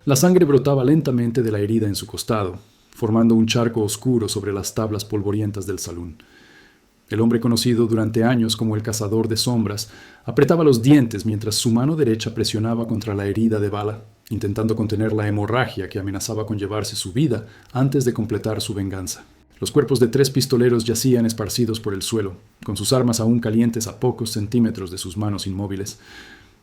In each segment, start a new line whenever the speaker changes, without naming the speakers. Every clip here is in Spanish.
La sangre brotaba lentamente de la herida en su costado, formando un charco oscuro sobre las tablas polvorientas del salón. El hombre conocido durante años como el cazador de sombras apretaba los dientes mientras su mano derecha presionaba contra la herida de bala, intentando contener la hemorragia que amenazaba con llevarse su vida antes de completar su venganza. Los cuerpos de 3 pistoleros yacían esparcidos por el suelo, con sus armas aún calientes a pocos centímetros de sus manos inmóviles.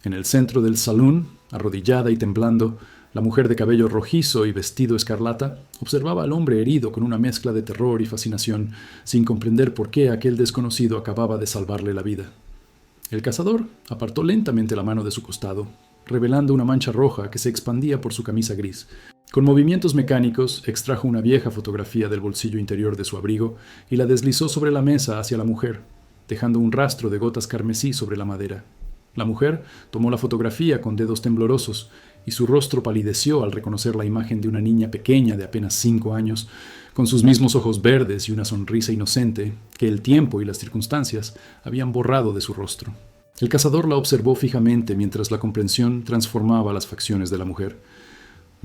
En el centro del salón, arrodillada y temblando, la mujer de cabello rojizo y vestido escarlata observaba al hombre herido con una mezcla de terror y fascinación, sin comprender por qué aquel desconocido acababa de salvarle la vida. El cazador apartó lentamente la mano de su costado, revelando una mancha roja que se expandía por su camisa gris. Con movimientos mecánicos, extrajo una vieja fotografía del bolsillo interior de su abrigo y la deslizó sobre la mesa hacia la mujer, dejando un rastro de gotas carmesí sobre la madera. La mujer tomó la fotografía con dedos temblorosos y su rostro palideció al reconocer la imagen de una niña pequeña de apenas 5 años, con sus mismos ojos verdes y una sonrisa inocente que el tiempo y las circunstancias habían borrado de su rostro. El cazador la observó fijamente mientras la comprensión transformaba las facciones de la mujer.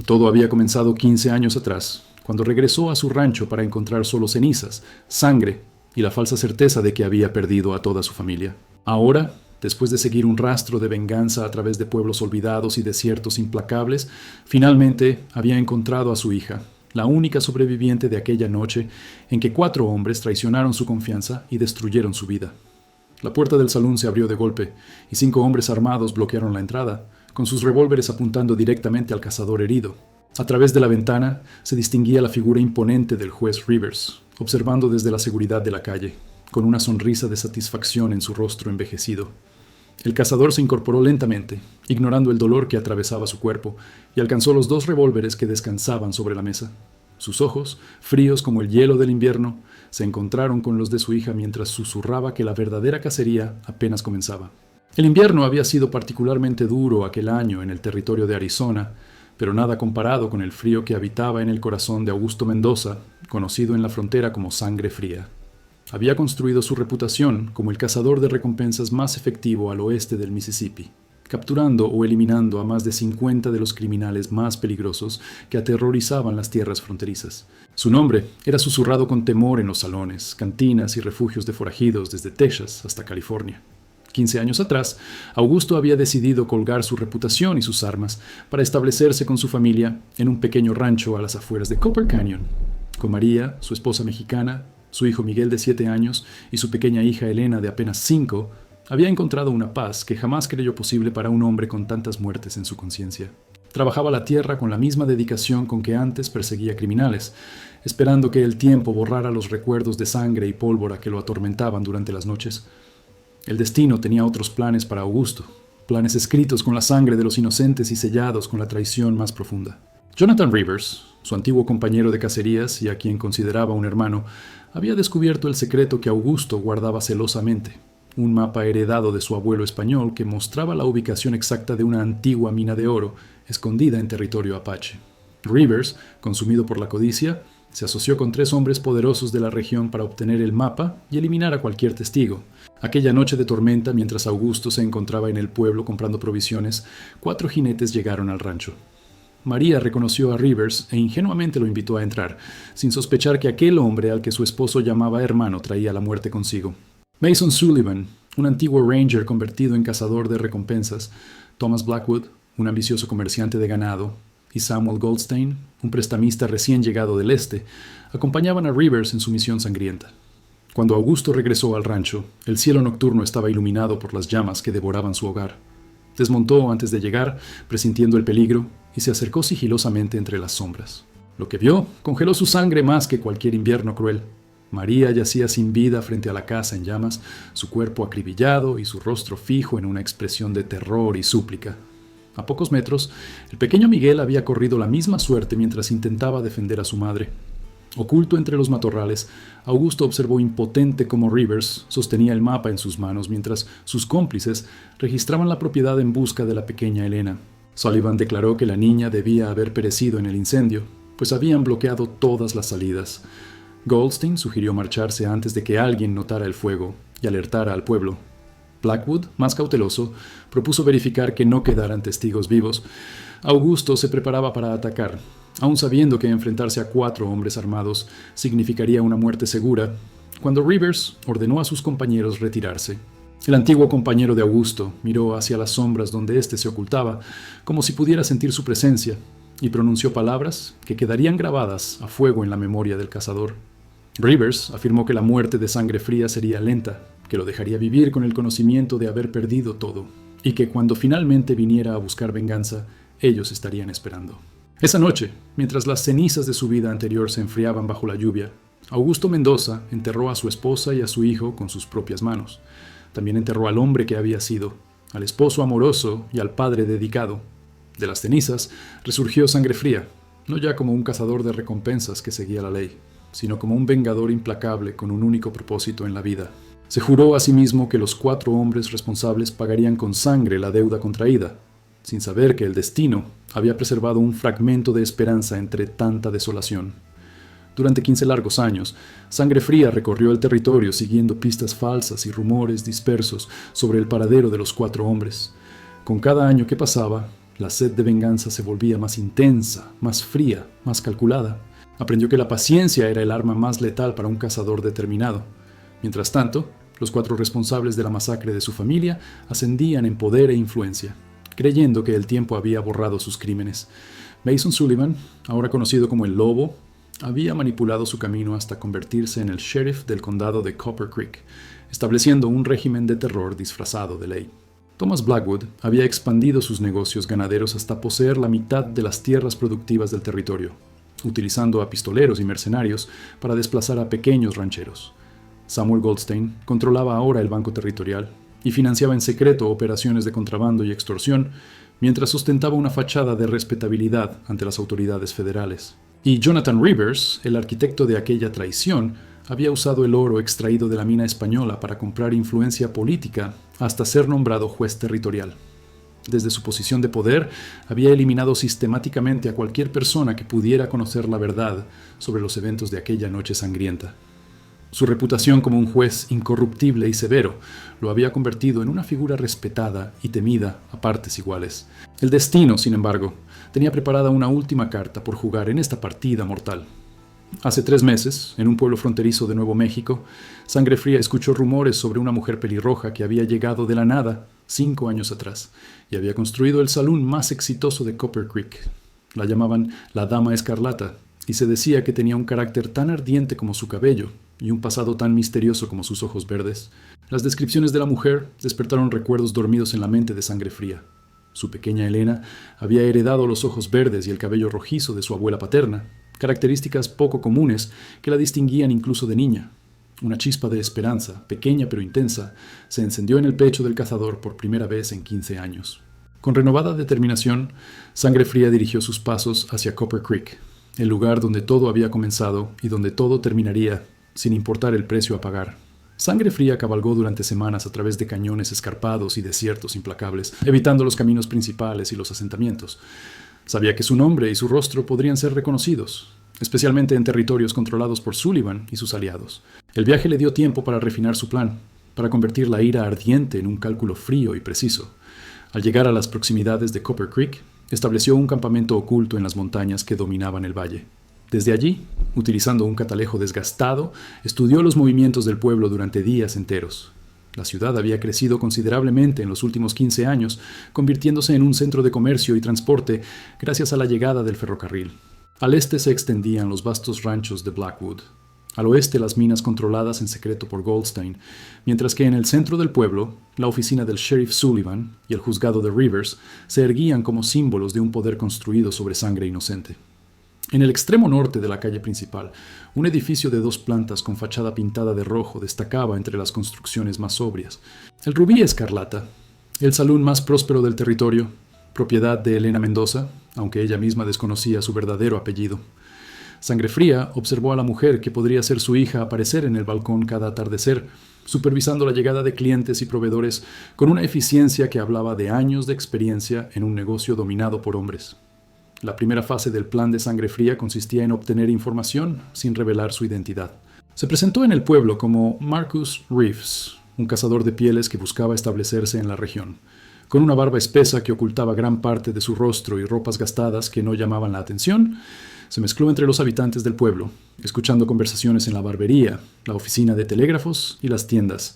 Todo había comenzado 15 años atrás, cuando regresó a su rancho para encontrar solo cenizas, sangre y la falsa certeza de que había perdido a toda su familia. Ahora, después de seguir un rastro de venganza a través de pueblos olvidados y desiertos implacables, finalmente había encontrado a su hija, la única sobreviviente de aquella noche en que 4 hombres traicionaron su confianza y destruyeron su vida. La puerta del salón se abrió de golpe y 5 hombres armados bloquearon la entrada, con sus revólveres apuntando directamente al cazador herido. A través de la ventana se distinguía la figura imponente del juez Rivers, observando desde la seguridad de la calle, con una sonrisa de satisfacción en su rostro envejecido. El cazador se incorporó lentamente, ignorando el dolor que atravesaba su cuerpo, y alcanzó los 2 revólveres que descansaban sobre la mesa. Sus ojos, fríos como el hielo del invierno, se encontraron con los de su hija mientras susurraba que la verdadera cacería apenas comenzaba. El invierno había sido particularmente duro aquel año en el territorio de Arizona, pero nada comparado con el frío que habitaba en el corazón de Augusto Mendoza, conocido en la frontera como Sangre Fría. Había construido su reputación como el cazador de recompensas más efectivo al oeste del Mississippi, capturando o eliminando a más de 50 de los criminales más peligrosos que aterrorizaban las tierras fronterizas. Su nombre era susurrado con temor en los salones, cantinas y refugios de forajidos desde Texas hasta California. 15 años atrás, Augusto había decidido colgar su reputación y sus armas para establecerse con su familia en un pequeño rancho a las afueras de Copper Canyon, con María, su esposa mexicana, su hijo Miguel de 7 años y su pequeña hija Elena de apenas 5, había encontrado una paz que jamás creyó posible para un hombre con tantas muertes en su conciencia. Trabajaba la tierra con la misma dedicación con que antes perseguía criminales, esperando que el tiempo borrara los recuerdos de sangre y pólvora que lo atormentaban durante las noches. El destino tenía otros planes para Augusto, planes escritos con la sangre de los inocentes y sellados con la traición más profunda. Jonathan Rivers, su antiguo compañero de cacerías y a quien consideraba un hermano, había descubierto el secreto que Augusto guardaba celosamente, un mapa heredado de su abuelo español que mostraba la ubicación exacta de una antigua mina de oro escondida en territorio apache. Rivers, consumido por la codicia, se asoció con 3 hombres poderosos de la región para obtener el mapa y eliminar a cualquier testigo. Aquella noche de tormenta, mientras Augusto se encontraba en el pueblo comprando provisiones, 4 jinetes llegaron al rancho. María reconoció a Rivers e ingenuamente lo invitó a entrar, sin sospechar que aquel hombre al que su esposo llamaba hermano traía la muerte consigo. Mason Sullivan, un antiguo ranger convertido en cazador de recompensas, Thomas Blackwood, un ambicioso comerciante de ganado, y Samuel Goldstein, un prestamista recién llegado del este, acompañaban a Rivers en su misión sangrienta. Cuando Augusto regresó al rancho, el cielo nocturno estaba iluminado por las llamas que devoraban su hogar. Desmontó antes de llegar, presintiendo el peligro, y se acercó sigilosamente entre las sombras. Lo que vio congeló su sangre más que cualquier invierno cruel. María yacía sin vida frente a la casa en llamas, su cuerpo acribillado y su rostro fijo en una expresión de terror y súplica. A pocos metros, el pequeño Miguel había corrido la misma suerte mientras intentaba defender a su madre. Oculto entre los matorrales, Augusto observó impotente cómo Rivers sostenía el mapa en sus manos mientras sus cómplices registraban la propiedad en busca de la pequeña Elena. Sullivan declaró que la niña debía haber perecido en el incendio, pues habían bloqueado todas las salidas. Goldstein sugirió marcharse antes de que alguien notara el fuego y alertara al pueblo. Blackwood, más cauteloso, propuso verificar que no quedaran testigos vivos. Augusto se preparaba para atacar, aun sabiendo que enfrentarse a 4 hombres armados significaría una muerte segura, cuando Rivers ordenó a sus compañeros retirarse. El antiguo compañero de Augusto miró hacia las sombras donde éste se ocultaba, como si pudiera sentir su presencia, y pronunció palabras que quedarían grabadas a fuego en la memoria del cazador. Rivers afirmó que la muerte de sangre fría sería lenta, que lo dejaría vivir con el conocimiento de haber perdido todo, y que cuando finalmente viniera a buscar venganza, ellos estarían esperando. Esa noche, mientras las cenizas de su vida anterior se enfriaban bajo la lluvia, Augusto Mendoza enterró a su esposa y a su hijo con sus propias manos. También enterró al hombre que había sido, al esposo amoroso y al padre dedicado. De las cenizas resurgió Sangre Fría, no ya como un cazador de recompensas que seguía la ley, sino como un vengador implacable con un único propósito en la vida. Se juró a sí mismo que los 4 hombres responsables pagarían con sangre la deuda contraída, sin saber que el destino había preservado un fragmento de esperanza entre tanta desolación. Durante 15 largos años, Sangre Fría recorrió el territorio siguiendo pistas falsas y rumores dispersos sobre el paradero de los 4 hombres. Con cada año que pasaba, la sed de venganza se volvía más intensa, más fría, más calculada. Aprendió que la paciencia era el arma más letal para un cazador determinado. Mientras tanto, los 4 responsables de la masacre de su familia ascendían en poder e influencia, creyendo que el tiempo había borrado sus crímenes. Mason Sullivan, ahora conocido como el Lobo, había manipulado su camino hasta convertirse en el sheriff del condado de Copper Creek, estableciendo un régimen de terror disfrazado de ley. Thomas Blackwood había expandido sus negocios ganaderos hasta poseer la mitad de las tierras productivas del territorio, utilizando a pistoleros y mercenarios para desplazar a pequeños rancheros. Samuel Goldstein controlaba ahora el Banco Territorial y financiaba en secreto operaciones de contrabando y extorsión, mientras ostentaba una fachada de respetabilidad ante las autoridades federales. Y Jonathan Rivers, el arquitecto de aquella traición, había usado el oro extraído de la mina española para comprar influencia política hasta ser nombrado juez territorial. Desde su posición de poder, había eliminado sistemáticamente a cualquier persona que pudiera conocer la verdad sobre los eventos de aquella noche sangrienta. Su reputación como un juez incorruptible y severo lo había convertido en una figura respetada y temida a partes iguales. El destino, sin embargo, tenía preparada una última carta por jugar en esta partida mortal. Hace 3 meses, en un pueblo fronterizo de Nuevo México, Sangre Fría escuchó rumores sobre una mujer pelirroja que había llegado de la nada 5 años atrás y había construido el salón más exitoso de Copper Creek. La llamaban la Dama Escarlata y se decía que tenía un carácter tan ardiente como su cabello y un pasado tan misterioso como sus ojos verdes. Las descripciones de la mujer despertaron recuerdos dormidos en la mente de Sangre Fría. Su pequeña Elena había heredado los ojos verdes y el cabello rojizo de su abuela paterna, características poco comunes que la distinguían incluso de niña. Una chispa de esperanza, pequeña pero intensa, se encendió en el pecho del cazador por primera vez en 15 años. Con renovada determinación, Sangre Fría dirigió sus pasos hacia Copper Creek, el lugar donde todo había comenzado y donde todo terminaría, sin importar el precio a pagar. Sangre Fría cabalgó durante semanas a través de cañones escarpados y desiertos implacables, evitando los caminos principales y los asentamientos. Sabía que su nombre y su rostro podrían ser reconocidos, especialmente en territorios controlados por Sullivan y sus aliados. El viaje le dio tiempo para refinar su plan, para convertir la ira ardiente en un cálculo frío y preciso. Al llegar a las proximidades de Copper Creek, estableció un campamento oculto en las montañas que dominaban el valle. Desde allí, utilizando un catalejo desgastado, estudió los movimientos del pueblo durante días enteros. La ciudad había crecido considerablemente en los últimos 15 años, convirtiéndose en un centro de comercio y transporte gracias a la llegada del ferrocarril. Al este se extendían los vastos ranchos de Blackwood. Al oeste las minas controladas en secreto por Goldstein, mientras que en el centro del pueblo, la oficina del sheriff Sullivan y el juzgado de Rivers se erguían como símbolos de un poder construido sobre sangre inocente. En el extremo norte de la calle principal, un edificio de 2 plantas con fachada pintada de rojo destacaba entre las construcciones más sobrias. El Rubí Escarlata, el salón más próspero del territorio, propiedad de Elena Mendoza, aunque ella misma desconocía su verdadero apellido. Sangre Fría observó a la mujer que podría ser su hija aparecer en el balcón cada atardecer, supervisando la llegada de clientes y proveedores con una eficiencia que hablaba de años de experiencia en un negocio dominado por hombres. La primera fase del plan de Sangre Fría consistía en obtener información sin revelar su identidad. Se presentó en el pueblo como Marcus Reeves, un cazador de pieles que buscaba establecerse en la región. Con una barba espesa que ocultaba gran parte de su rostro y ropas gastadas que no llamaban la atención, se mezcló entre los habitantes del pueblo, escuchando conversaciones en la barbería, la oficina de telégrafos y las tiendas.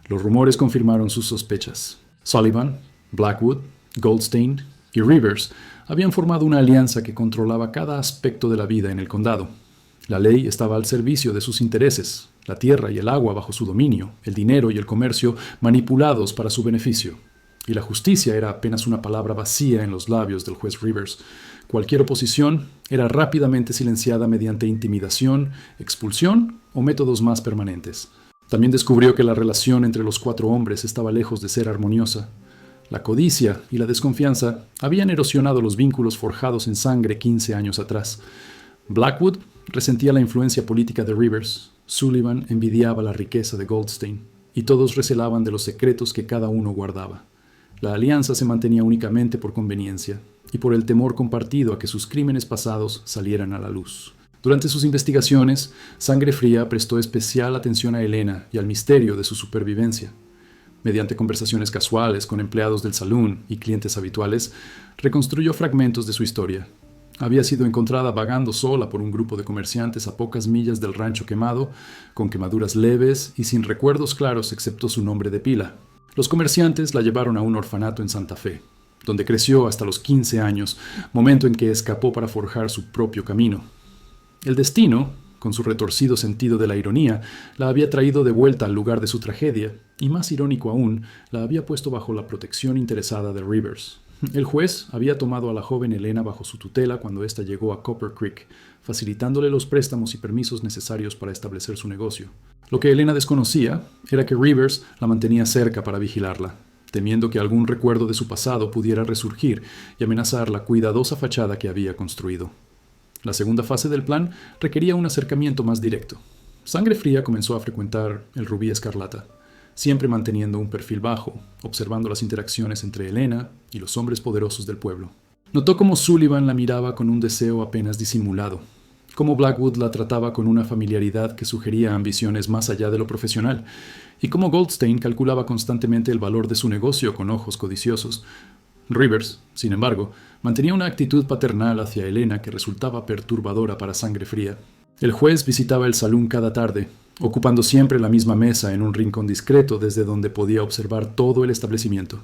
Los rumores confirmaron sus sospechas. Sullivan, Blackwood, Goldstein y Rivers habían formado una alianza que controlaba cada aspecto de la vida en el condado. La ley estaba al servicio de sus intereses, la tierra y el agua bajo su dominio, el dinero y el comercio manipulados para su beneficio. Y la justicia era apenas una palabra vacía en los labios del juez Rivers. Cualquier oposición era rápidamente silenciada mediante intimidación, expulsión o métodos más permanentes. También descubrió que la relación entre los 4 hombres estaba lejos de ser armoniosa. La codicia y la desconfianza habían erosionado los vínculos forjados en sangre 15 años atrás. Blackwood resentía la influencia política de Rivers, Sullivan envidiaba la riqueza de Goldstein, y todos recelaban de los secretos que cada uno guardaba. La alianza se mantenía únicamente por conveniencia y por el temor compartido a que sus crímenes pasados salieran a la luz. Durante sus investigaciones, Sangre Fría prestó especial atención a Elena y al misterio de su supervivencia. Mediante conversaciones casuales con empleados del salón y clientes habituales, reconstruyó fragmentos de su historia. Había sido encontrada vagando sola por un grupo de comerciantes a pocas millas del rancho quemado, con quemaduras leves y sin recuerdos claros excepto su nombre de pila. Los comerciantes la llevaron a un orfanato en Santa Fe, donde creció hasta los 15 años, momento en que escapó para forjar su propio camino. El destino, con su retorcido sentido de la ironía, la había traído de vuelta al lugar de su tragedia, y más irónico aún, la había puesto bajo la protección interesada de Rivers. El juez había tomado a la joven Elena bajo su tutela cuando ésta llegó a Copper Creek, facilitándole los préstamos y permisos necesarios para establecer su negocio. Lo que Elena desconocía era que Rivers la mantenía cerca para vigilarla, temiendo que algún recuerdo de su pasado pudiera resurgir y amenazar la cuidadosa fachada que había construido. La segunda fase del plan requería un acercamiento más directo. Sangre Fría comenzó a frecuentar el Rubí Escarlata, siempre manteniendo un perfil bajo, observando las interacciones entre Elena y los hombres poderosos del pueblo. Notó cómo Sullivan la miraba con un deseo apenas disimulado, cómo Blackwood la trataba con una familiaridad que sugería ambiciones más allá de lo profesional, y cómo Goldstein calculaba constantemente el valor de su negocio con ojos codiciosos. Rivers, sin embargo, mantenía una actitud paternal hacia Elena que resultaba perturbadora para Sangre Fría. El juez visitaba el salón cada tarde, ocupando siempre la misma mesa en un rincón discreto desde donde podía observar todo el establecimiento.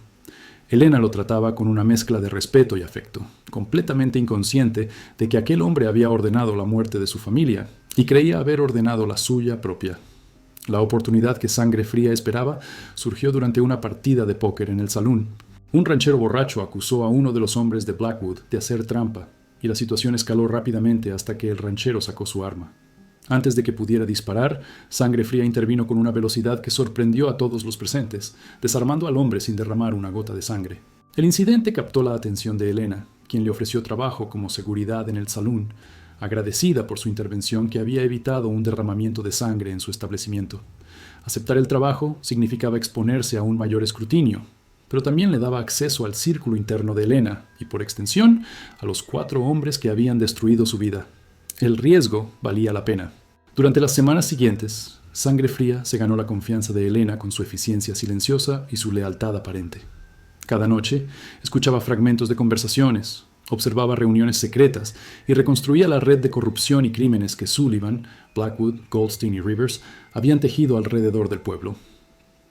Elena lo trataba con una mezcla de respeto y afecto, completamente inconsciente de que aquel hombre había ordenado la muerte de su familia y creía haber ordenado la suya propia. La oportunidad que Sangre Fría esperaba surgió durante una partida de póker en el salón. Un ranchero borracho acusó a uno de los hombres de Blackwood de hacer trampa, y la situación escaló rápidamente hasta que el ranchero sacó su arma. Antes de que pudiera disparar, Sangre Fría intervino con una velocidad que sorprendió a todos los presentes, desarmando al hombre sin derramar una gota de sangre. El incidente captó la atención de Elena, quien le ofreció trabajo como seguridad en el salón, agradecida por su intervención que había evitado un derramamiento de sangre en su establecimiento. Aceptar el trabajo significaba exponerse a un mayor escrutinio, pero también le daba acceso al círculo interno de Elena y, por extensión, a los 4 hombres que habían destruido su vida. El riesgo valía la pena. Durante las semanas siguientes, Sangre Fría se ganó la confianza de Elena con su eficiencia silenciosa y su lealtad aparente. Cada noche escuchaba fragmentos de conversaciones, observaba reuniones secretas y reconstruía la red de corrupción y crímenes que Sullivan, Blackwood, Goldstein y Rivers habían tejido alrededor del pueblo.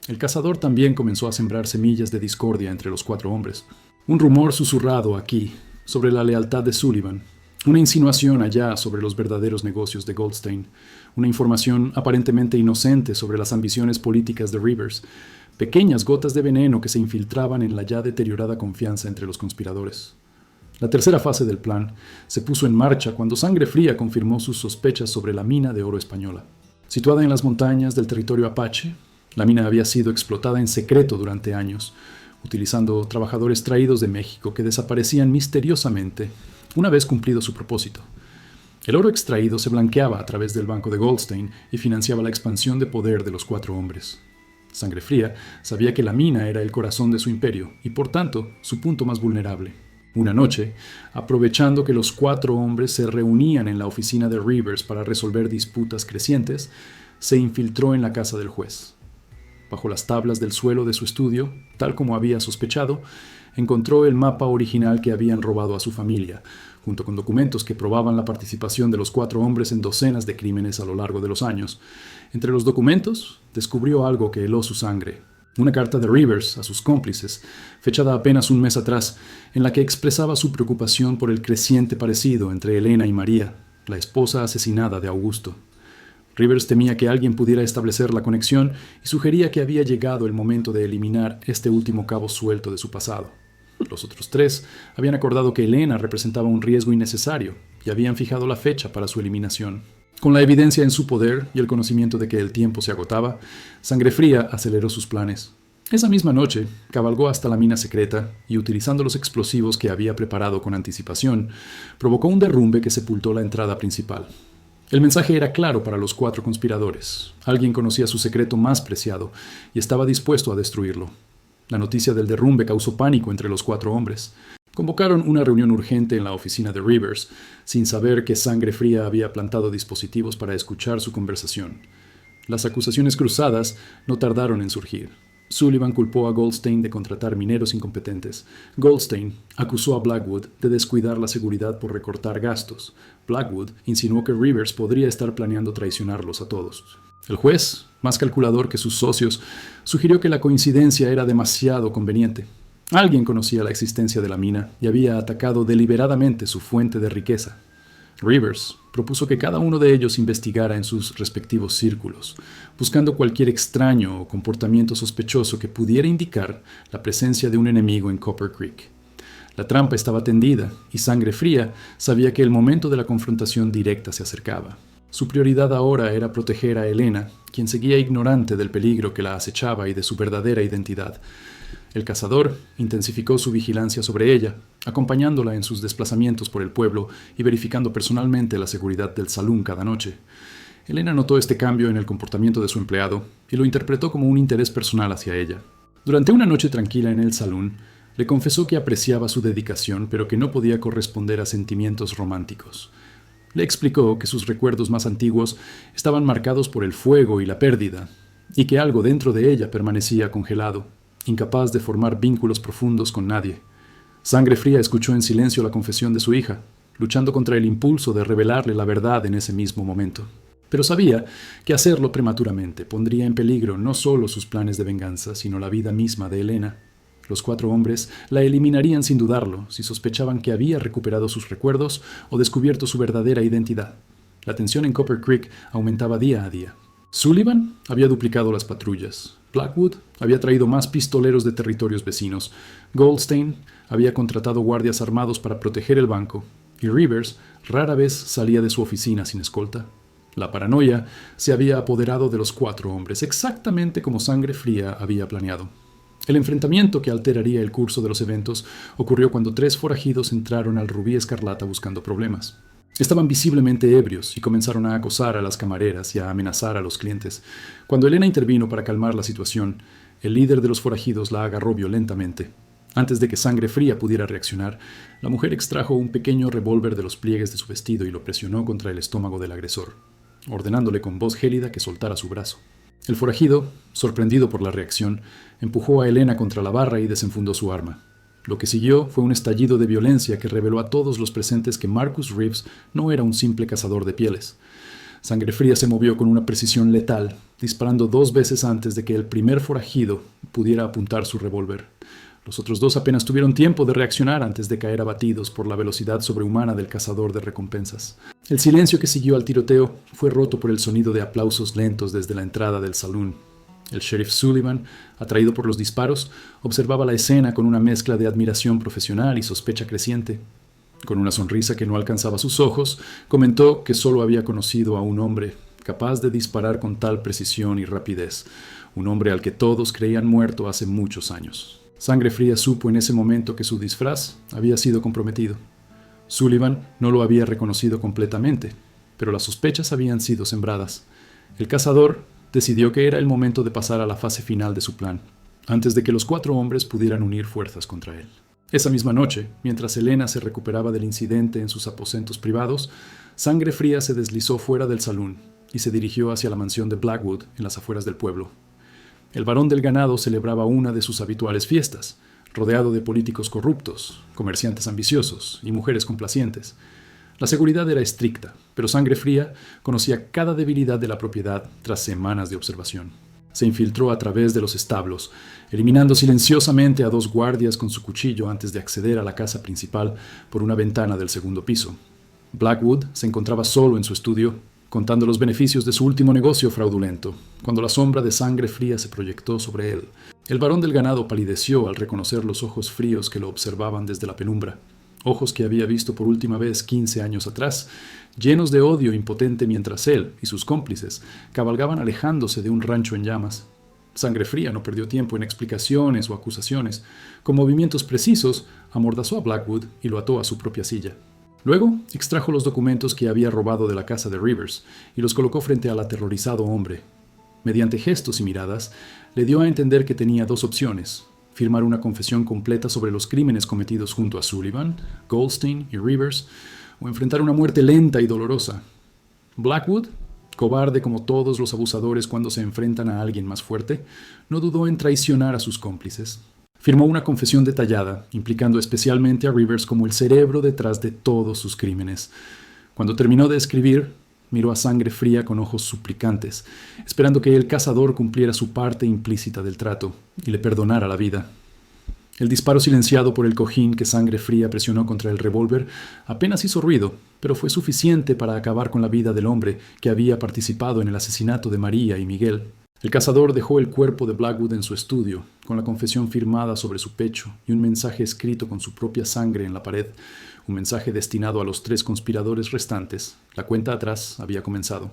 El cazador también comenzó a sembrar semillas de discordia entre los 4 hombres. Un rumor susurrado aquí sobre la lealtad de Sullivan, una insinuación allá sobre los verdaderos negocios de Goldstein, una información aparentemente inocente sobre las ambiciones políticas de Rivers, pequeñas gotas de veneno que se infiltraban en la ya deteriorada confianza entre los conspiradores. La tercera fase del plan se puso en marcha cuando Sangre Fría confirmó sus sospechas sobre la mina de oro española. Situada en las montañas del territorio Apache, la mina había sido explotada en secreto durante años, utilizando trabajadores traídos de México que desaparecían misteriosamente una vez cumplido su propósito. El oro extraído se blanqueaba a través del banco de Goldstein y financiaba la expansión de poder de los 4 hombres. Sangre Fría sabía que la mina era el corazón de su imperio y, por tanto, su punto más vulnerable. Una noche, aprovechando que los 4 hombres se reunían en la oficina de Rivers para resolver disputas crecientes, se infiltró en la casa del juez. bajo las tablas del suelo de su estudio, tal como había sospechado, encontró el mapa original que habían robado a su familia, junto con documentos que probaban la participación de los 4 hombres en docenas de crímenes a lo largo de los años. Entre los documentos, descubrió algo que heló su sangre. Una carta de Rivers a sus cómplices, fechada apenas un mes atrás, en la que expresaba su preocupación por el creciente parecido entre Elena y María, la esposa asesinada de Augusto. Rivers temía que alguien pudiera establecer la conexión y sugería que había llegado el momento de eliminar este último cabo suelto de su pasado. Los otros 3 habían acordado que Elena representaba un riesgo innecesario y habían fijado la fecha para su eliminación. Con la evidencia en su poder y el conocimiento de que el tiempo se agotaba, Sangre Fría aceleró sus planes. Esa misma noche, cabalgó hasta la mina secreta y, utilizando los explosivos que había preparado con anticipación, provocó un derrumbe que sepultó la entrada principal. El mensaje era claro para los 4 conspiradores. Alguien conocía su secreto más preciado y estaba dispuesto a destruirlo. La noticia del derrumbe causó pánico entre los 4 hombres. Convocaron una reunión urgente en la oficina de Rivers, sin saber que Sangre Fría había plantado dispositivos para escuchar su conversación. Las acusaciones cruzadas no tardaron en surgir. Sullivan culpó a Goldstein de contratar mineros incompetentes. Goldstein acusó a Blackwood de descuidar la seguridad por recortar gastos. Blackwood insinuó que Rivers podría estar planeando traicionarlos a todos. El juez, más calculador que sus socios, sugirió que la coincidencia era demasiado conveniente. Alguien conocía la existencia de la mina y había atacado deliberadamente su fuente de riqueza. Rivers propuso que cada uno de ellos investigara en sus respectivos círculos, buscando cualquier extraño o comportamiento sospechoso que pudiera indicar la presencia de un enemigo en Copper Creek. La trampa estaba tendida y Sangre Fría sabía que el momento de la confrontación directa se acercaba. Su prioridad ahora era proteger a Elena, quien seguía ignorante del peligro que la acechaba y de su verdadera identidad. El cazador intensificó su vigilancia sobre ella, acompañándola en sus desplazamientos por el pueblo y verificando personalmente la seguridad del salón cada noche. Elena notó este cambio en el comportamiento de su empleado y lo interpretó como un interés personal hacia ella. Durante una noche tranquila en el salón, le confesó que apreciaba su dedicación, pero que no podía corresponder a sentimientos románticos. Le explicó que sus recuerdos más antiguos estaban marcados por el fuego y la pérdida, y que algo dentro de ella permanecía congelado, incapaz de formar vínculos profundos con nadie. Sangre Fría escuchó en silencio la confesión de su hija, luchando contra el impulso de revelarle la verdad en ese mismo momento. Pero sabía que hacerlo prematuramente pondría en peligro no solo sus planes de venganza, sino la vida misma de Elena. Los 4 hombres la eliminarían sin dudarlo si sospechaban que había recuperado sus recuerdos o descubierto su verdadera identidad. La tensión en Copper Creek aumentaba día a día. Sullivan había duplicado las patrullas. Blackwood había traído más pistoleros de territorios vecinos. Goldstein había contratado guardias armados para proteger el banco. Y Rivers rara vez salía de su oficina sin escolta. La paranoia se había apoderado de los 4 hombres, exactamente como Sangre Fría había planeado. El enfrentamiento que alteraría el curso de los eventos ocurrió cuando 3 forajidos entraron al Rubí Escarlata buscando problemas. Estaban visiblemente ebrios y comenzaron a acosar a las camareras y a amenazar a los clientes. Cuando Elena intervino para calmar la situación, el líder de los forajidos la agarró violentamente. Antes de que Sangre Fría pudiera reaccionar, la mujer extrajo un pequeño revólver de los pliegues de su vestido y lo presionó contra el estómago del agresor, ordenándole con voz gélida que soltara su brazo. El forajido, sorprendido por la reacción, empujó a Elena contra la barra y desenfundó su arma. Lo que siguió fue un estallido de violencia que reveló a todos los presentes que Marcus Reeves no era un simple cazador de pieles. Sangre Fría se movió con una precisión letal, disparando 2 veces antes de que el primer forajido pudiera apuntar su revólver. Los otros 2 apenas tuvieron tiempo de reaccionar antes de caer abatidos por la velocidad sobrehumana del cazador de recompensas. El silencio que siguió al tiroteo fue roto por el sonido de aplausos lentos desde la entrada del salón. El sheriff Sullivan, atraído por los disparos, observaba la escena con una mezcla de admiración profesional y sospecha creciente. Con una sonrisa que no alcanzaba sus ojos, comentó que solo había conocido a un hombre capaz de disparar con tal precisión y rapidez, un hombre al que todos creían muerto hace muchos años. Sangre Fría supo en ese momento que su disfraz había sido comprometido. Sullivan no lo había reconocido completamente, pero las sospechas habían sido sembradas. El cazador decidió que era el momento de pasar a la fase final de su plan, antes de que los 4 hombres pudieran unir fuerzas contra él. Esa misma noche, mientras Elena se recuperaba del incidente en sus aposentos privados, Sangre Fría se deslizó fuera del salón y se dirigió hacia la mansión de Blackwood en las afueras del pueblo. el barón del ganado celebraba una de sus habituales fiestas, rodeado de políticos corruptos, comerciantes ambiciosos y mujeres complacientes. La seguridad era estricta, pero Sangre Fría conocía cada debilidad de la propiedad tras semanas de observación. Se infiltró a través de los establos, eliminando silenciosamente a 2 guardias con su cuchillo antes de acceder a la casa principal por una ventana del segundo piso. Blackwood se encontraba solo en su estudio, contando los beneficios de su último negocio fraudulento, cuando la sombra de Sangre Fría se proyectó sobre él. El varón del ganado palideció al reconocer los ojos fríos que lo observaban desde la penumbra, ojos que había visto por última vez 15 años atrás, llenos de odio impotente mientras él y sus cómplices cabalgaban alejándose de un rancho en llamas. Sangre Fría no perdió tiempo en explicaciones o acusaciones. Con movimientos precisos, amordazó a Blackwood y lo ató a su propia silla. Luego, extrajo los documentos que había robado de la casa de Rivers y los colocó frente al aterrorizado hombre. Mediante gestos y miradas, le dio a entender que tenía 2 opciones: firmar una confesión completa sobre los crímenes cometidos junto a Sullivan, Goldstein y Rivers, o enfrentar una muerte lenta y dolorosa. Blackwood, cobarde como todos los abusadores cuando se enfrentan a alguien más fuerte, no dudó en traicionar a sus cómplices. Firmó una confesión detallada, implicando especialmente a Rivers como el cerebro detrás de todos sus crímenes. Cuando terminó de escribir, miró a Sangre Fría con ojos suplicantes, esperando que el cazador cumpliera su parte implícita del trato y le perdonara la vida. El disparo silenciado por el cojín que Sangre Fría presionó contra el revólver apenas hizo ruido, pero fue suficiente para acabar con la vida del hombre que había participado en el asesinato de María y Miguel. El cazador dejó el cuerpo de Blackwood en su estudio, con la confesión firmada sobre su pecho y un mensaje escrito con su propia sangre en la pared, un mensaje destinado a los 3 conspiradores restantes. La cuenta atrás había comenzado.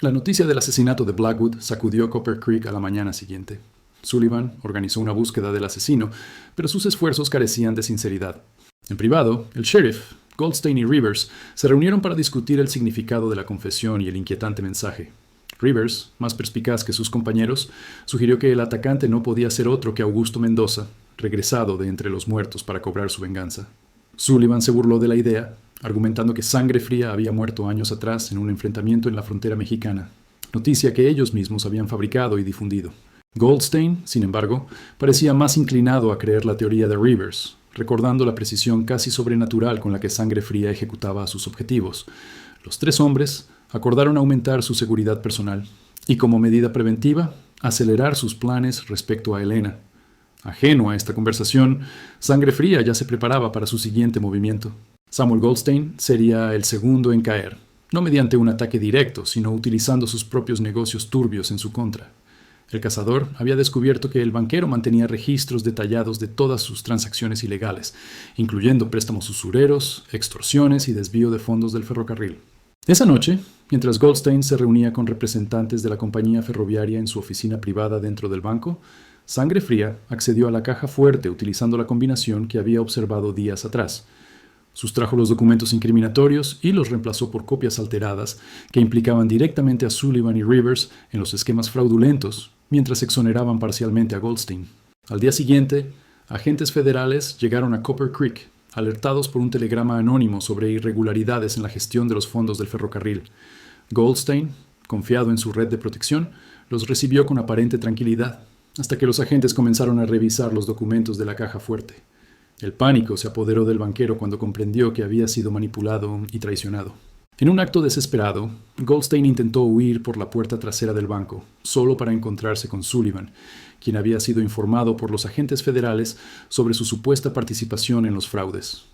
La noticia del asesinato de Blackwood sacudió Copper Creek a la mañana siguiente. Sullivan organizó una búsqueda del asesino, pero sus esfuerzos carecían de sinceridad. En privado, el sheriff, Goldstein y Rivers se reunieron para discutir el significado de la confesión y el inquietante mensaje. Rivers, más perspicaz que sus compañeros, sugirió que el atacante no podía ser otro que Augusto Mendoza, regresado de entre los muertos para cobrar su venganza. Sullivan se burló de la idea, argumentando que Sangre Fría había muerto años atrás en un enfrentamiento en la frontera mexicana, noticia que ellos mismos habían fabricado y difundido. Goldstein, sin embargo, parecía más inclinado a creer la teoría de Rivers, recordando la precisión casi sobrenatural con la que Sangre Fría ejecutaba sus objetivos. Los 3 hombres acordaron aumentar su seguridad personal y, como medida preventiva, acelerar sus planes respecto a Elena. Ajeno a esta conversación, Sangre Fría ya se preparaba para su siguiente movimiento. Samuel Goldstein sería el segundo en caer, no mediante un ataque directo, sino utilizando sus propios negocios turbios en su contra. El cazador había descubierto que el banquero mantenía registros detallados de todas sus transacciones ilegales, incluyendo préstamos usureros, extorsiones y desvío de fondos del ferrocarril. Esa noche, mientras Goldstein se reunía con representantes de la compañía ferroviaria en su oficina privada dentro del banco, Sangre Fría accedió a la caja fuerte utilizando la combinación que había observado días atrás. Sustrajo los documentos incriminatorios y los reemplazó por copias alteradas que implicaban directamente a Sullivan y Rivers en los esquemas fraudulentos, mientras exoneraban parcialmente a Goldstein. Al día siguiente, agentes federales llegaron a Copper Creek, alertados por un telegrama anónimo sobre irregularidades en la gestión de los fondos del ferrocarril. Goldstein, confiado en su red de protección, los recibió con aparente tranquilidad, hasta que los agentes comenzaron a revisar los documentos de la caja fuerte. El pánico se apoderó del banquero cuando comprendió que había sido manipulado y traicionado. En un acto desesperado, Goldstein intentó huir por la puerta trasera del banco, solo para encontrarse con Sullivan, quien había sido informado por los agentes federales sobre su supuesta participación en los fraudes.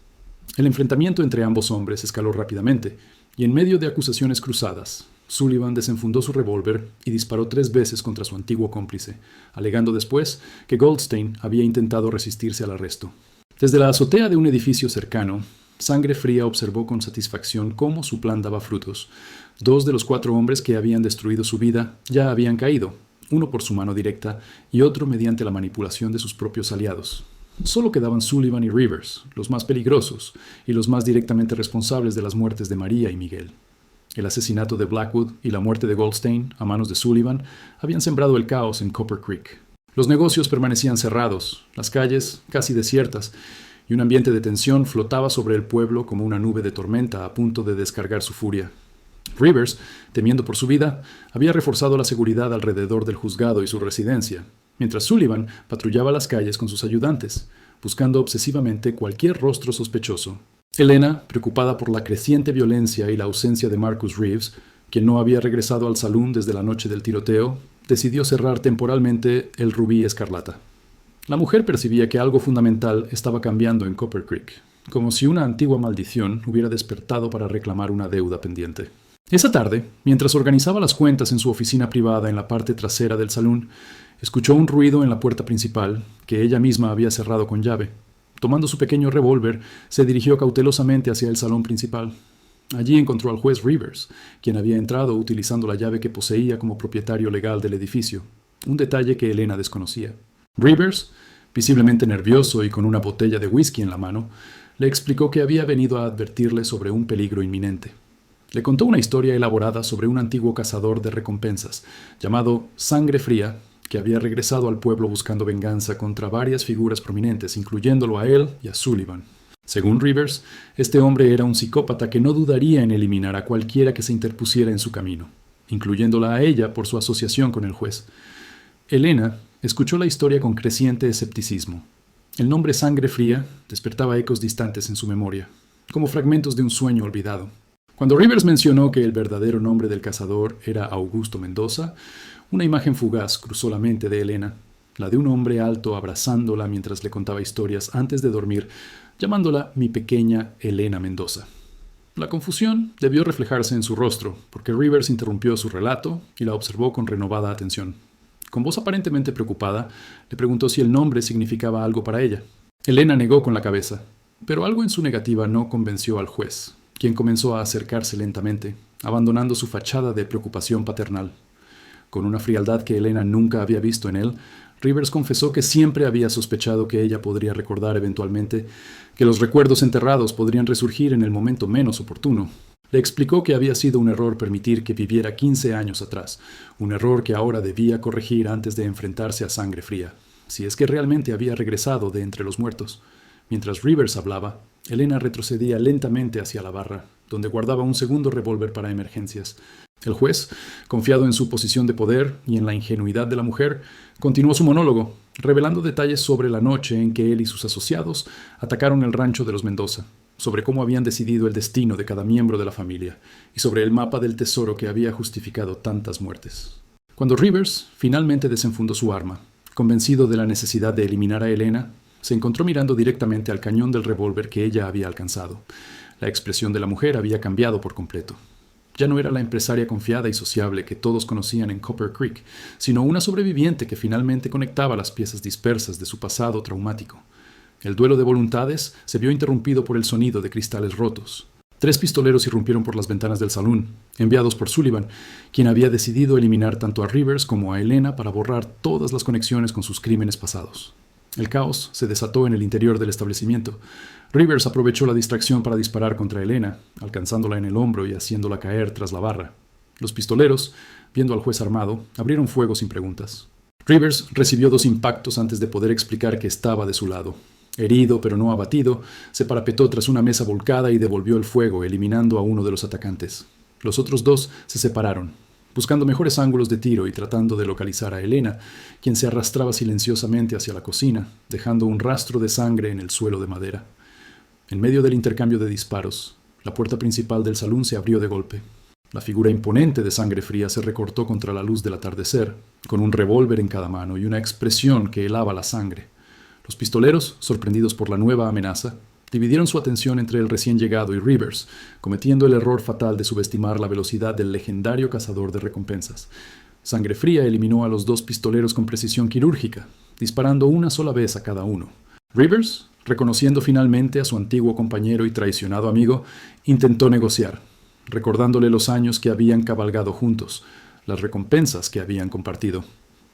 El enfrentamiento entre ambos hombres escaló rápidamente, y en medio de acusaciones cruzadas, Sullivan desenfundó su revólver y disparó 3 veces contra su antiguo cómplice, alegando después que Goldstein había intentado resistirse al arresto. Desde la azotea de un edificio cercano, Sangre Fría observó con satisfacción cómo su plan daba frutos. 2 de los 4 hombres que habían destruido su vida ya habían caído, uno por su mano directa y otro mediante la manipulación de sus propios aliados. Solo quedaban Sullivan y Rivers, los más peligrosos y los más directamente responsables de las muertes de María y Miguel. El asesinato de Blackwood y la muerte de Goldstein a manos de Sullivan habían sembrado el caos en Copper Creek. Los negocios permanecían cerrados, las calles casi desiertas, y un ambiente de tensión flotaba sobre el pueblo como una nube de tormenta a punto de descargar su furia. Rivers, temiendo por su vida, había reforzado la seguridad alrededor del juzgado y su residencia, mientras Sullivan patrullaba las calles con sus ayudantes, buscando obsesivamente cualquier rostro sospechoso. Elena, preocupada por la creciente violencia y la ausencia de Marcus Reeves, quien no había regresado al salón desde la noche del tiroteo, decidió cerrar temporalmente el Rubí Escarlata. La mujer percibía que algo fundamental estaba cambiando en Copper Creek, como si una antigua maldición hubiera despertado para reclamar una deuda pendiente. Esa tarde, mientras organizaba las cuentas en su oficina privada en la parte trasera del salón, escuchó un ruido en la puerta principal, que ella misma había cerrado con llave. Tomando su pequeño revólver, se dirigió cautelosamente hacia el salón principal. Allí encontró al juez Rivers, quien había entrado utilizando la llave que poseía como propietario legal del edificio, un detalle que Elena desconocía. Rivers, visiblemente nervioso y con una botella de whisky en la mano, le explicó que había venido a advertirle sobre un peligro inminente. Le contó una historia elaborada sobre un antiguo cazador de recompensas, llamado Sangre Fría, que había regresado al pueblo buscando venganza contra varias figuras prominentes, incluyéndolo a él y a Sullivan. Según Rivers, este hombre era un psicópata que no dudaría en eliminar a cualquiera que se interpusiera en su camino, incluyéndola a ella por su asociación con el juez. Elena escuchó la historia con creciente escepticismo. El nombre Sangre Fría despertaba ecos distantes en su memoria, como fragmentos de un sueño olvidado. Cuando Rivers mencionó que el verdadero nombre del cazador era Augusto Mendoza, una imagen fugaz cruzó la mente de Elena, la de un hombre alto abrazándola mientras le contaba historias antes de dormir, llamándola mi pequeña Elena Mendoza. La confusión debió reflejarse en su rostro, porque Rivers interrumpió su relato y la observó con renovada atención. Con voz aparentemente preocupada, le preguntó si el nombre significaba algo para ella. Elena negó con la cabeza, pero algo en su negativa no convenció al juez, quien comenzó a acercarse lentamente, abandonando su fachada de preocupación paternal. Con una frialdad que Elena nunca había visto en él, Rivers confesó que siempre había sospechado que ella podría recordar eventualmente, que los recuerdos enterrados podrían resurgir en el momento menos oportuno. Le explicó que había sido un error permitir que viviera 15 años atrás, un error que ahora debía corregir antes de enfrentarse a Sangre Fría, si es que realmente había regresado de entre los muertos. Mientras Rivers hablaba, Elena retrocedía lentamente hacia la barra, donde guardaba un segundo revólver para emergencias. El juez, confiado en su posición de poder y en la ingenuidad de la mujer, continuó su monólogo, revelando detalles sobre la noche en que él y sus asociados atacaron el rancho de los Mendoza, sobre cómo habían decidido el destino de cada miembro de la familia y sobre el mapa del tesoro que había justificado tantas muertes. Cuando Rivers finalmente desenfundó su arma, convencido de la necesidad de eliminar a Elena, se encontró mirando directamente al cañón del revólver que ella había alcanzado. La expresión de la mujer había cambiado por completo. Ya no era la empresaria confiada y sociable que todos conocían en Copper Creek, sino una sobreviviente que finalmente conectaba las piezas dispersas de su pasado traumático. El duelo de voluntades se vio interrumpido por el sonido de cristales rotos. 3 pistoleros irrumpieron por las ventanas del salón, enviados por Sullivan, quien había decidido eliminar tanto a Rivers como a Elena para borrar todas las conexiones con sus crímenes pasados. El caos se desató en el interior del establecimiento. Rivers aprovechó la distracción para disparar contra Elena, alcanzándola en el hombro y haciéndola caer tras la barra. Los pistoleros, viendo al juez armado, abrieron fuego sin preguntas. Rivers recibió 2 impactos antes de poder explicar que estaba de su lado. Herido pero no abatido, se parapetó tras una mesa volcada y devolvió el fuego, eliminando a uno de los atacantes. Los otros 2 se separaron, buscando mejores ángulos de tiro y tratando de localizar a Elena, quien se arrastraba silenciosamente hacia la cocina, dejando un rastro de sangre en el suelo de madera. En medio del intercambio de disparos, la puerta principal del salón se abrió de golpe. La figura imponente de Sangre Fría se recortó contra la luz del atardecer, con un revólver en cada mano y una expresión que helaba la sangre. Los pistoleros, sorprendidos por la nueva amenaza, dividieron su atención entre el recién llegado y Rivers, cometiendo el error fatal de subestimar la velocidad del legendario cazador de recompensas. Sangre Fría eliminó a los 2 pistoleros con precisión quirúrgica, disparando una sola vez a cada uno. Rivers, reconociendo finalmente a su antiguo compañero y traicionado amigo, intentó negociar, recordándole los años que habían cabalgado juntos, las recompensas que habían compartido.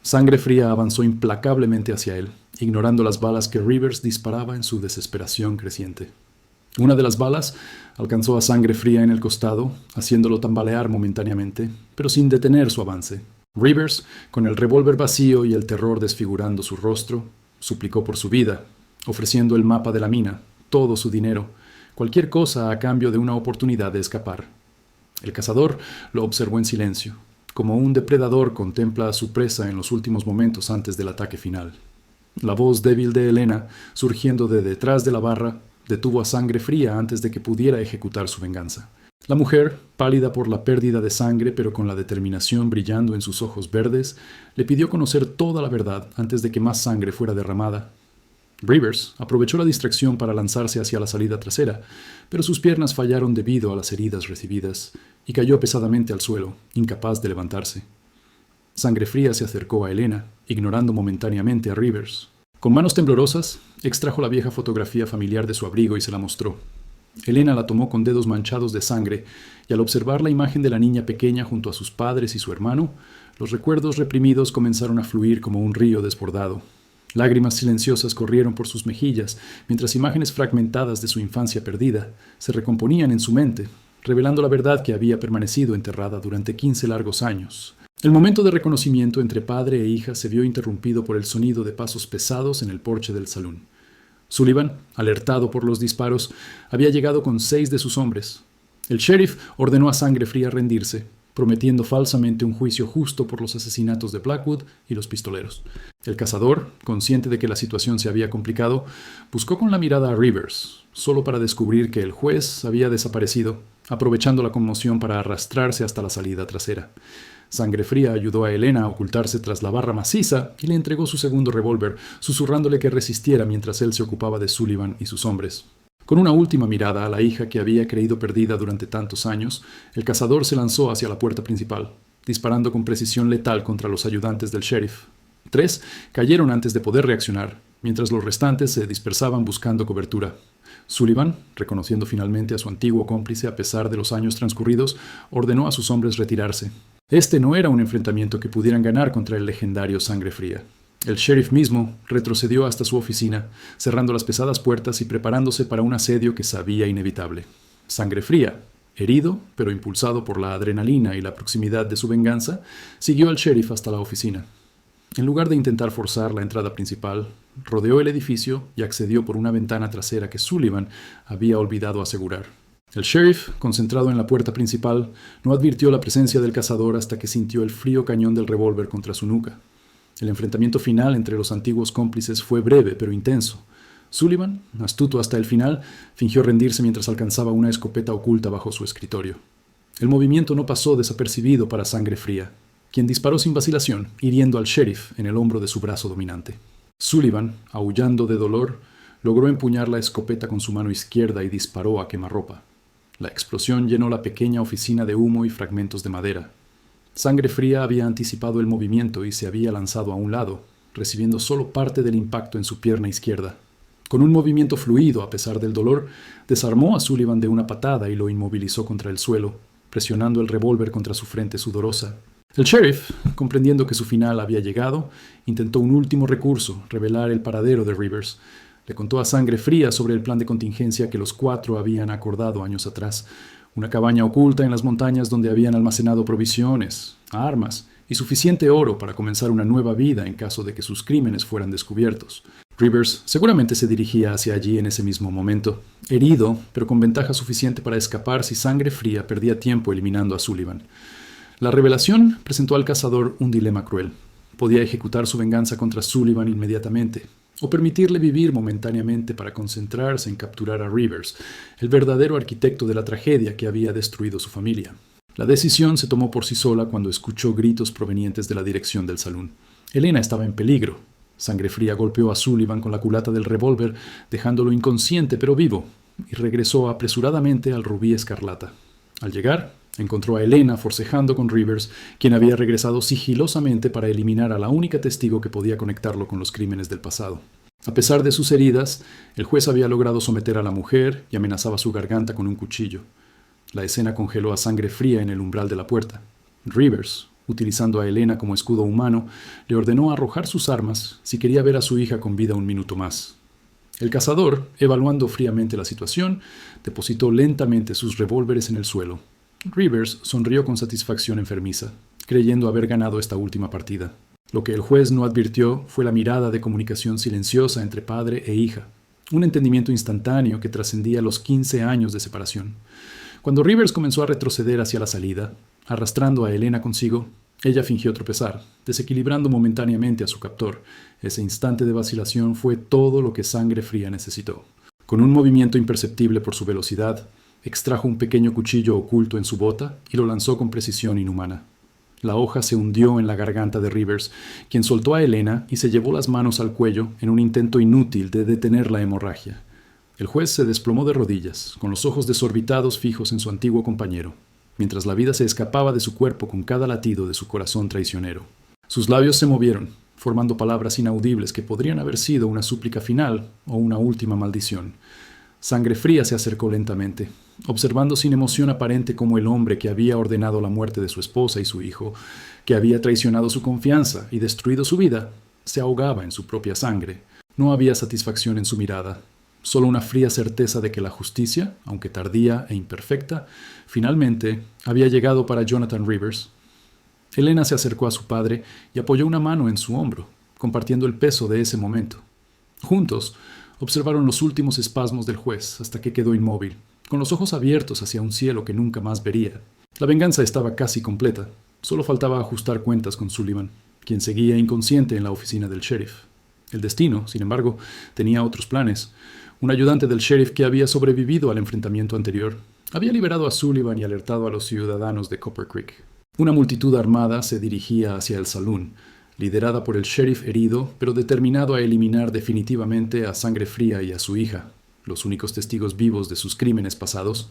Sangre Fría avanzó implacablemente hacia él, ignorando las balas que Rivers disparaba en su desesperación creciente. Una de las balas alcanzó a Sangre Fría en el costado, haciéndolo tambalear momentáneamente, pero sin detener su avance. Rivers, con el revólver vacío y el terror desfigurando su rostro, suplicó por su vida, ofreciendo el mapa de la mina, todo su dinero, cualquier cosa a cambio de una oportunidad de escapar. El cazador lo observó en silencio, como un depredador contempla a su presa en los últimos momentos antes del ataque final. La voz débil de Elena, surgiendo de detrás de la barra, detuvo a Sangre Fría antes de que pudiera ejecutar su venganza. La mujer, pálida por la pérdida de sangre pero con la determinación brillando en sus ojos verdes, le pidió conocer toda la verdad antes de que más sangre fuera derramada. Rivers aprovechó la distracción para lanzarse hacia la salida trasera, pero sus piernas fallaron debido a las heridas recibidas y cayó pesadamente al suelo, incapaz de levantarse. Sangre Fría se acercó a Elena, ignorando momentáneamente a Rivers. Con manos temblorosas, extrajo la vieja fotografía familiar de su abrigo y se la mostró. Elena la tomó con dedos manchados de sangre, y al observar la imagen de la niña pequeña junto a sus padres y su hermano, los recuerdos reprimidos comenzaron a fluir como un río desbordado. Lágrimas silenciosas corrieron por sus mejillas, mientras imágenes fragmentadas de su infancia perdida se recomponían en su mente, revelando la verdad que había permanecido enterrada durante 15 largos años. El momento de reconocimiento entre padre e hija se vio interrumpido por el sonido de pasos pesados en el porche del salón. Sullivan, alertado por los disparos, había llegado con 6 de sus hombres. El sheriff ordenó a Sangre Fría rendirse, prometiendo falsamente un juicio justo por los asesinatos de Blackwood y los pistoleros. El cazador, consciente de que la situación se había complicado, buscó con la mirada a Rivers, solo para descubrir que el juez había desaparecido, aprovechando la conmoción para arrastrarse hasta la salida trasera. Sangre Fría ayudó a Elena a ocultarse tras la barra maciza y le entregó su segundo revólver, susurrándole que resistiera mientras él se ocupaba de Sullivan y sus hombres. Con una última mirada a la hija que había creído perdida durante tantos años, el cazador se lanzó hacia la puerta principal, disparando con precisión letal contra los ayudantes del sheriff. 3 cayeron antes de poder reaccionar, mientras los restantes se dispersaban buscando cobertura. Sullivan, reconociendo finalmente a su antiguo cómplice a pesar de los años transcurridos, ordenó a sus hombres retirarse. Este no era un enfrentamiento que pudieran ganar contra el legendario Sangre Fría. El sheriff mismo retrocedió hasta su oficina, cerrando las pesadas puertas y preparándose para un asedio que sabía inevitable. Sangre Fría, herido, pero impulsado por la adrenalina y la proximidad de su venganza, siguió al sheriff hasta la oficina. En lugar de intentar forzar la entrada principal, rodeó el edificio y accedió por una ventana trasera que Sullivan había olvidado asegurar. El sheriff, concentrado en la puerta principal, no advirtió la presencia del cazador hasta que sintió el frío cañón del revólver contra su nuca. El enfrentamiento final entre los antiguos cómplices fue breve pero intenso. Sullivan, astuto hasta el final, fingió rendirse mientras alcanzaba una escopeta oculta bajo su escritorio. El movimiento no pasó desapercibido para Sangre Fría, quien disparó sin vacilación, hiriendo al sheriff en el hombro de su brazo dominante. Sullivan, aullando de dolor, logró empuñar la escopeta con su mano izquierda y disparó a quemarropa. La explosión llenó la pequeña oficina de humo y fragmentos de madera. Sangre Fría había anticipado el movimiento y se había lanzado a un lado, recibiendo solo parte del impacto en su pierna izquierda. Con un movimiento fluido a pesar del dolor, desarmó a Sullivan de una patada y lo inmovilizó contra el suelo, presionando el revólver contra su frente sudorosa. El sheriff, comprendiendo que su final había llegado, intentó un último recurso, revelar el paradero de Rivers. Le contó a Sangre Fría sobre el plan de contingencia que los 4 habían acordado años atrás. Una cabaña oculta en las montañas donde habían almacenado provisiones, armas y suficiente oro para comenzar una nueva vida en caso de que sus crímenes fueran descubiertos. Rivers seguramente se dirigía hacia allí en ese mismo momento, herido, pero con ventaja suficiente para escapar si Sangre Fría perdía tiempo eliminando a Sullivan. La revelación presentó al cazador un dilema cruel. Podía ejecutar su venganza contra Sullivan inmediatamente, o permitirle vivir momentáneamente para concentrarse en capturar a Rivers, el verdadero arquitecto de la tragedia que había destruido su familia. La decisión se tomó por sí sola cuando escuchó gritos provenientes de la dirección del salón. Elena estaba en peligro. Sangre Fría golpeó a Sullivan con la culata del revólver, dejándolo inconsciente pero vivo, y regresó apresuradamente al Rubí Escarlata. Al llegar, encontró a Elena forcejando con Rivers, quien había regresado sigilosamente para eliminar a la única testigo que podía conectarlo con los crímenes del pasado. A pesar de sus heridas, el juez había logrado someter a la mujer y amenazaba su garganta con un cuchillo. La escena congeló a Sangre Fría en el umbral de la puerta. Rivers, utilizando a Elena como escudo humano, le ordenó arrojar sus armas si quería ver a su hija con vida un minuto más. El cazador, evaluando fríamente la situación, depositó lentamente sus revólveres en el suelo. Rivers sonrió con satisfacción enfermiza, creyendo haber ganado esta última partida. Lo que el juez no advirtió fue la mirada de comunicación silenciosa entre padre e hija, un entendimiento instantáneo que trascendía los 15 años de separación. Cuando Rivers comenzó a retroceder hacia la salida, arrastrando a Elena consigo, Ella fingió tropezar, desequilibrando momentáneamente a su captor. Ese instante de vacilación fue todo lo que Sangre Fría necesitó. Con un movimiento imperceptible por su velocidad, extrajo un pequeño cuchillo oculto en su bota y lo lanzó con precisión inhumana. La hoja se hundió en la garganta de Rivers, quien soltó a Elena y se llevó las manos al cuello en un intento inútil de detener la hemorragia. El juez se desplomó de rodillas, con los ojos desorbitados fijos en su antiguo compañero, mientras la vida se escapaba de su cuerpo con cada latido de su corazón traicionero. Sus labios se movieron, formando palabras inaudibles que podrían haber sido una súplica final o una última maldición. Sangre Fría se acercó lentamente, observando sin emoción aparente cómo el hombre que había ordenado la muerte de su esposa y su hijo, que había traicionado su confianza y destruido su vida, se ahogaba en su propia sangre. No había satisfacción en su mirada, solo una fría certeza de que la justicia, aunque tardía e imperfecta, finalmente había llegado para Jonathan Rivers. Elena se acercó a su padre y apoyó una mano en su hombro, compartiendo el peso de ese momento. Juntos, observaron los últimos espasmos del juez hasta que quedó inmóvil, con los ojos abiertos hacia un cielo que nunca más vería. La venganza estaba casi completa. Solo faltaba ajustar cuentas con Sullivan, quien seguía inconsciente en la oficina del sheriff. El destino, sin embargo, tenía otros planes. Un ayudante del sheriff que había sobrevivido al enfrentamiento anterior había liberado a Sullivan y alertado a los ciudadanos de Copper Creek. Una multitud armada se dirigía hacia el salón, liderada por el sheriff herido, pero determinado a eliminar definitivamente a Sangre Fría y a su hija, los únicos testigos vivos de sus crímenes pasados.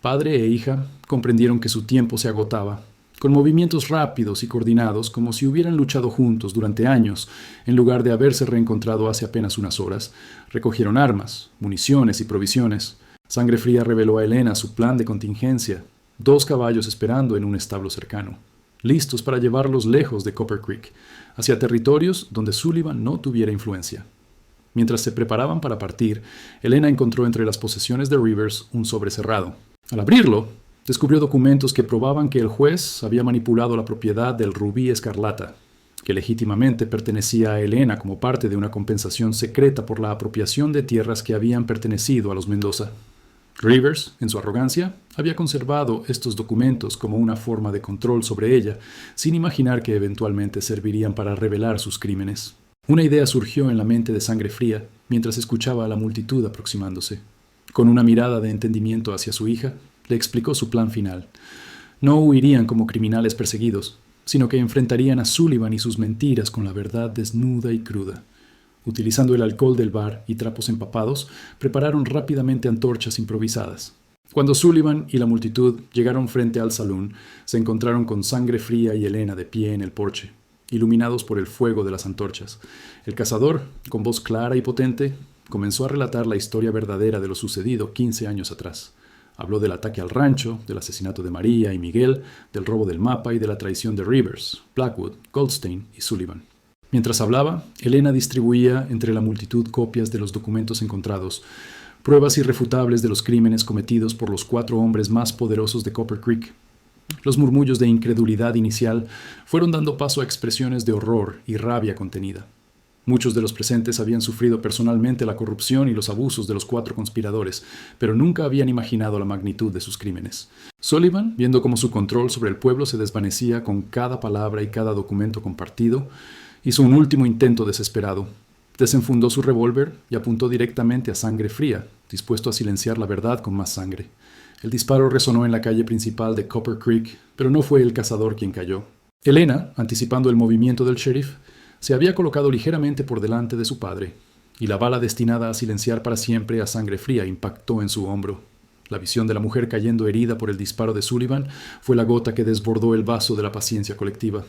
Padre e hija comprendieron que su tiempo se agotaba. Con movimientos rápidos y coordinados, como si hubieran luchado juntos durante años, en lugar de haberse reencontrado hace apenas unas horas, recogieron armas, municiones y provisiones. Sangre Fría reveló a Elena su plan de contingencia, 2 caballos esperando en un establo cercano, listos para llevarlos lejos de Copper Creek, hacia territorios donde Sullivan no tuviera influencia. Mientras se preparaban para partir, Elena encontró entre las posesiones de Rivers un sobre cerrado. Al abrirlo, descubrió documentos que probaban que el juez había manipulado la propiedad del Rubí Escarlata, que legítimamente pertenecía a Elena como parte de una compensación secreta por la apropiación de tierras que habían pertenecido a los Mendoza. Rivers, en su arrogancia, había conservado estos documentos como una forma de control sobre ella, sin imaginar que eventualmente servirían para revelar sus crímenes. Una idea surgió en la mente de Sangre Fría mientras escuchaba a la multitud aproximándose. Con una mirada de entendimiento hacia su hija, le explicó su plan final. No huirían como criminales perseguidos, sino que enfrentarían a Sullivan y sus mentiras con la verdad desnuda y cruda. Utilizando el alcohol del bar y trapos empapados, prepararon rápidamente antorchas improvisadas. Cuando Sullivan y la multitud llegaron frente al salón, se encontraron con Sangre Fría y Elena de pie en el porche, iluminados por el fuego de las antorchas. El cazador, con voz clara y potente, comenzó a relatar la historia verdadera de lo sucedido 15 años atrás. Habló del ataque al rancho, del asesinato de María y Miguel, del robo del mapa y de la traición de Rivers, Blackwood, Goldstein y Sullivan. Mientras hablaba, Elena distribuía entre la multitud copias de los documentos encontrados, pruebas irrefutables de los crímenes cometidos por los 4 hombres más poderosos de Copper Creek. Los murmullos de incredulidad inicial fueron dando paso a expresiones de horror y rabia contenida. Muchos de los presentes habían sufrido personalmente la corrupción y los abusos de los 4 conspiradores, pero nunca habían imaginado la magnitud de sus crímenes. Sullivan, viendo cómo su control sobre el pueblo se desvanecía con cada palabra y cada documento compartido, hizo un último intento desesperado. Desenfundó su revólver y apuntó directamente a Sangre Fría, dispuesto a silenciar la verdad con más sangre. El disparo resonó en la calle principal de Copper Creek, pero no fue el cazador quien cayó. Elena, anticipando el movimiento del sheriff, se había colocado ligeramente por delante de su padre, y la bala destinada a silenciar para siempre a Sangre Fría impactó en su hombro. La visión de la mujer cayendo herida por el disparo de Sullivan fue la gota que desbordó el vaso de la paciencia colectiva.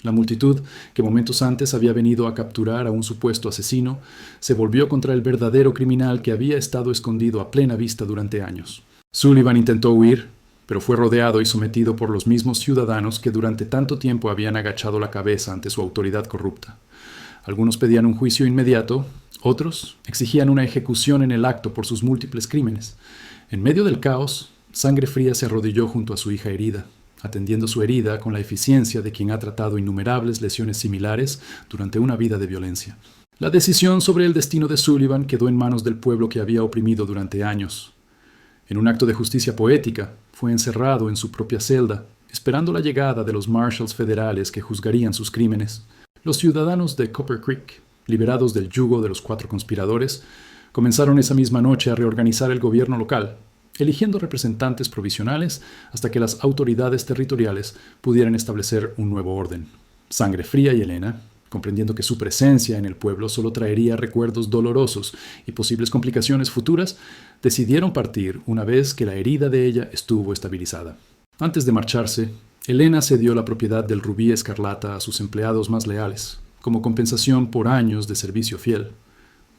La multitud, que momentos antes había venido a capturar a un supuesto asesino, se volvió contra el verdadero criminal que había estado escondido a plena vista durante años. Sullivan intentó huir, pero fue rodeado y sometido por los mismos ciudadanos que durante tanto tiempo habían agachado la cabeza ante su autoridad corrupta. Algunos pedían un juicio inmediato, otros exigían una ejecución en el acto por sus múltiples crímenes. En medio del caos, Sangre Fría se arrodilló junto a su hija herida, atendiendo su herida con la eficiencia de quien ha tratado innumerables lesiones similares durante una vida de violencia. La decisión sobre el destino de Sullivan quedó en manos del pueblo que había oprimido durante años. En un acto de justicia poética, fue encerrado en su propia celda, esperando la llegada de los marshals federales que juzgarían sus crímenes. Los ciudadanos de Copper Creek, liberados del yugo de los 4 conspiradores, comenzaron esa misma noche a reorganizar el gobierno local, eligiendo representantes provisionales hasta que las autoridades territoriales pudieran establecer un nuevo orden. Sangre Fría y Elena, comprendiendo que su presencia en el pueblo solo traería recuerdos dolorosos y posibles complicaciones futuras, decidieron partir una vez que la herida de ella estuvo estabilizada. Antes de marcharse, Elena cedió la propiedad del Rubí Escarlata a sus empleados más leales, como compensación por años de servicio fiel.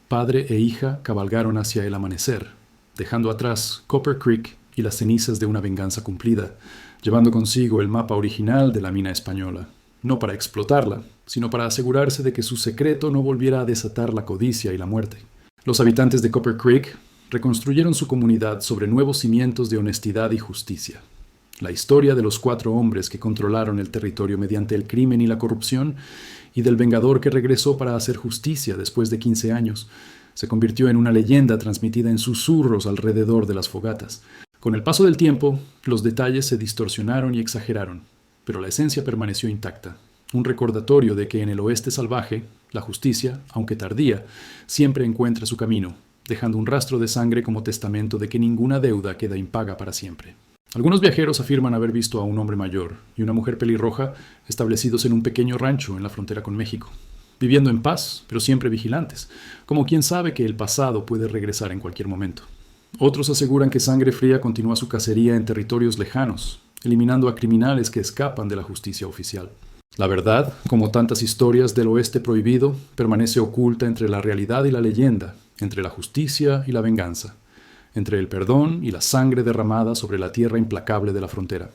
Padre e hija cabalgaron hacia el amanecer, dejando atrás Copper Creek y las cenizas de una venganza cumplida, llevando consigo el mapa original de la mina española, no para explotarla, sino para asegurarse de que su secreto no volviera a desatar la codicia y la muerte. Los habitantes de Copper Creek reconstruyeron su comunidad sobre nuevos cimientos de honestidad y justicia. La historia de los 4 hombres que controlaron el territorio mediante el crimen y la corrupción, y del vengador que regresó para hacer justicia después de 15 años, se convirtió en una leyenda transmitida en susurros alrededor de las fogatas. Con el paso del tiempo, los detalles se distorsionaron y exageraron, pero la esencia permaneció intacta. Un recordatorio de que en el oeste salvaje, la justicia, aunque tardía, siempre encuentra su camino, dejando un rastro de sangre como testamento de que ninguna deuda queda impaga para siempre. Algunos viajeros afirman haber visto a un hombre mayor y una mujer pelirroja establecidos en un pequeño rancho en la frontera con México, viviendo en paz, pero siempre vigilantes, como quien sabe que el pasado puede regresar en cualquier momento. Otros aseguran que Sangre Fría continúa su cacería en territorios lejanos, eliminando a criminales que escapan de la justicia oficial. La verdad, como tantas historias del oeste prohibido, permanece oculta entre la realidad y la leyenda, entre la justicia y la venganza, entre el perdón y la sangre derramada sobre la tierra implacable de la frontera.